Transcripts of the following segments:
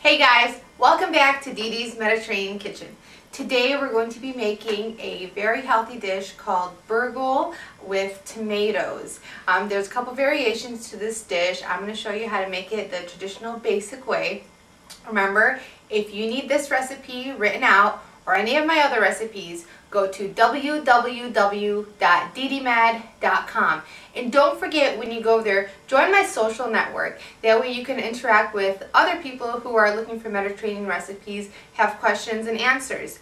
Hey guys, welcome back to Dede's Mediterranean Kitchen. Today we're going to be making a very healthy dish called Burgul with tomatoes. There's a couple variations to this dish. I'm going to show you how to make it the traditional basic way. Remember, if you need this recipe written out or any of my other recipes, go to www.DedeMed.com. And don't forget, when you go there, join my social network. That way you can interact with other people who are looking for Mediterranean recipes, have questions and answers.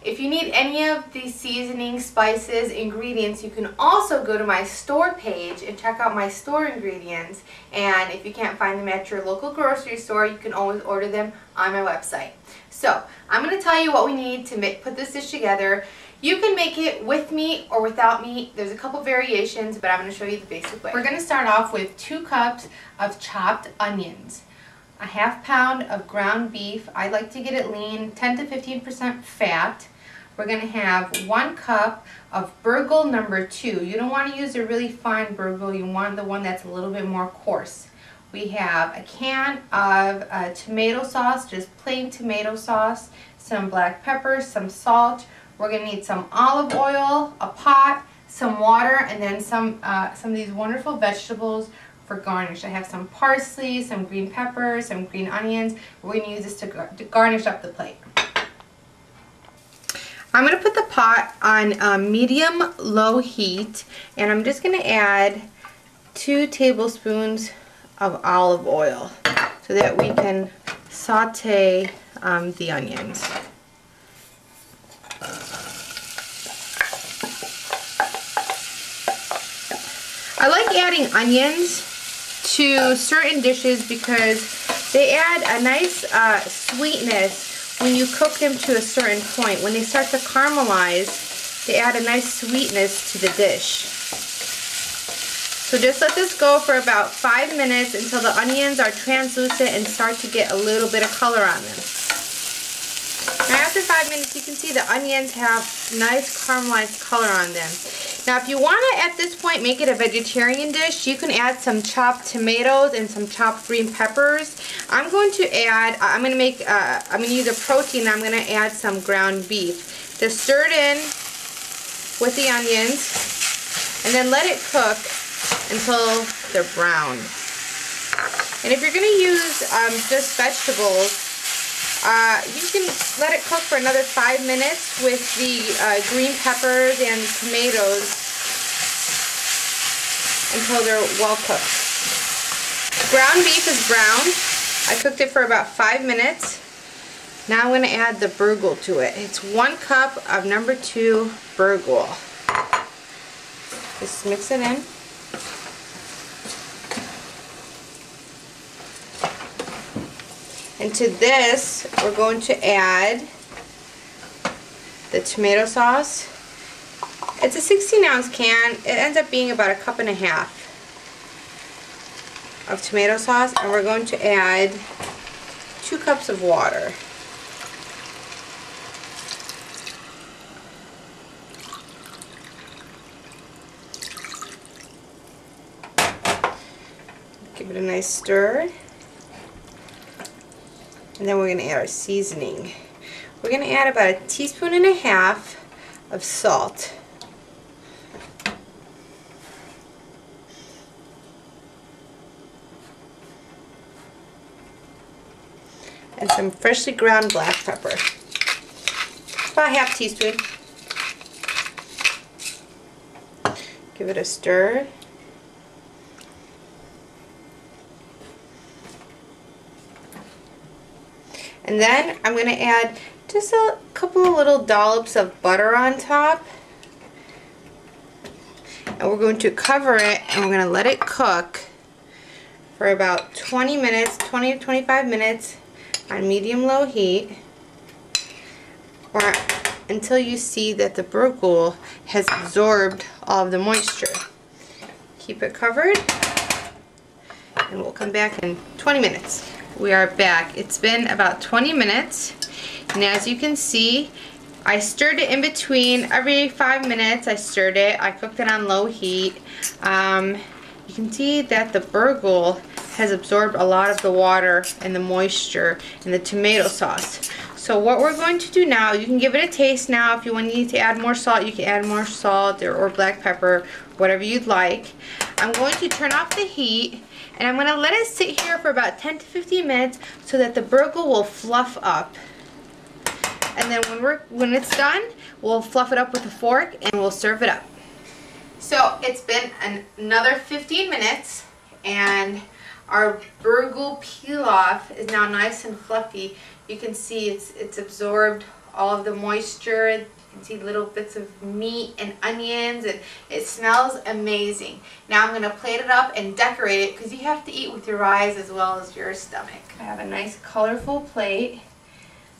If you need any of these seasonings, spices, ingredients, you can also go to my store page and check out my store ingredients. And if you can't find them at your local grocery store, you can always order them on my website. So, I'm going to tell you what we need to put this dish together. You can make it with meat or without meat. There's a couple variations, but I'm going to show you the basic way. We're going to start off with 2 cups of chopped onions, a ½ pound of ground beef. I like to get it lean, 10 to 15% fat. We're going to have 1 cup of Burgul number 2. You don't want to use a really fine Burgul. You want the one that's a little bit more coarse. We have a can of tomato sauce, just plain tomato sauce, some black pepper, some salt. We're going to need some olive oil, a pot, some water, and then some of these wonderful vegetables for garnish. I have some parsley, some green peppers, some green onions. We're going to use this to garnish up the plate. I'm going to put the pot on medium-low heat, and I'm just going to add 2 tablespoons of olive oil so that we can saute the onions. I like adding onions to certain dishes because they add a nice sweetness when you cook them to a certain point. When they start to caramelize, they add a nice sweetness to the dish. So just let this go for about 5 minutes until the onions are translucent and start to get a little bit of color on them. Now after 5 minutes, you can see the onions have nice caramelized color on them. Now if you want to at this point make it a vegetarian dish, you can add some chopped tomatoes and some chopped green peppers. I'm going to use a protein. I'm going to add some ground beef. Just stir it in with the onions and then let it cook until they're brown. And if you're going to use just vegetables, you can let it cook for another 5 minutes with the green peppers and tomatoes until they're well cooked. Ground beef is brown. I cooked it for about 5 minutes. Now I'm going to add the Burgul to it. It's 1 cup of number 2 Burgul. Just mix it in. And to this, we're going to add the tomato sauce. It's a 16-ounce can. It ends up being about 1.5 cups of tomato sauce, and we're going to add 2 cups of water. Give it a nice stir. And then we're going to add our seasoning. We're going to add about 1.5 teaspoons of salt. And some freshly ground black pepper. About 1/2 teaspoon. Give it a stir. And then I'm going to add just a couple of little dollops of butter on top. And we're going to cover it and we're going to let it cook for about 20 minutes, 20 to 25 minutes on medium-low heat, or until you see that the Burgul has absorbed all of the moisture. Keep it covered and we'll come back in 20 minutes. We are back. It's been about 20 minutes, and as you can see, I stirred it in between. Every 5 minutes I stirred it. I cooked it on low heat. You can see that the Burgul has absorbed a lot of the water and the moisture in the tomato sauce. So what we're going to do now, you can give it a taste now. If you need to add more salt, you can add more salt or black pepper, whatever you'd like. I'm going to turn off the heat, and I'm going to let it sit here for about 10 to 15 minutes so that the burgul will fluff up. And then when it's done, we'll fluff it up with a fork and we'll serve it up. So it's been another 15 minutes, and our Burgul pilaf is now nice and fluffy. You can see it's absorbed all of the moisture. You can see little bits of meat and onions, and it smells amazing. Now I'm going to plate it up and decorate it, because you have to eat with your eyes as well as your stomach. I have a nice colorful plate.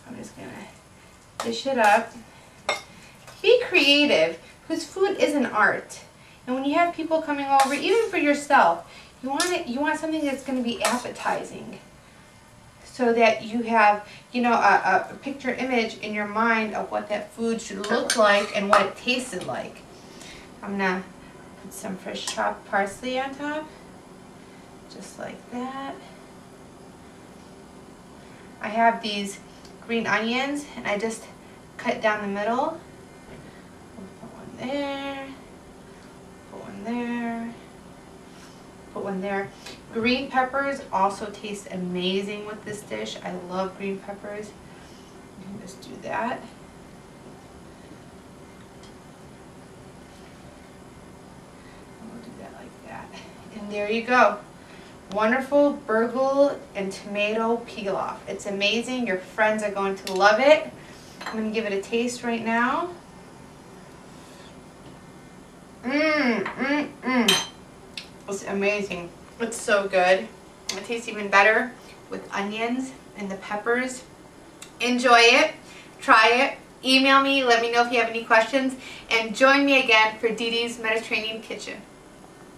I'm just going to dish it up. Be creative, because food is an art. And when you have people coming over, even for yourself, you want something that's going to be appetizing, so that you have, you know, a picture image in your mind of what that food should look like and what it tasted like. I'm going to put some fresh chopped parsley on top, just like that. I have these green onions, and I just cut down the middle. Put one there, put one there, put one there. Green peppers also taste amazing with this dish. I love green peppers. You can just do that. And we'll do that like that. And there you go. Wonderful burgul and tomato pilaf. It's amazing. Your friends are going to love it. I'm going to give it a taste right now. It's amazing. It's so good. It tastes even better with onions and the peppers. Enjoy it. Try it. Email me. Let me know if you have any questions. And join me again for Dede's Mediterranean Kitchen.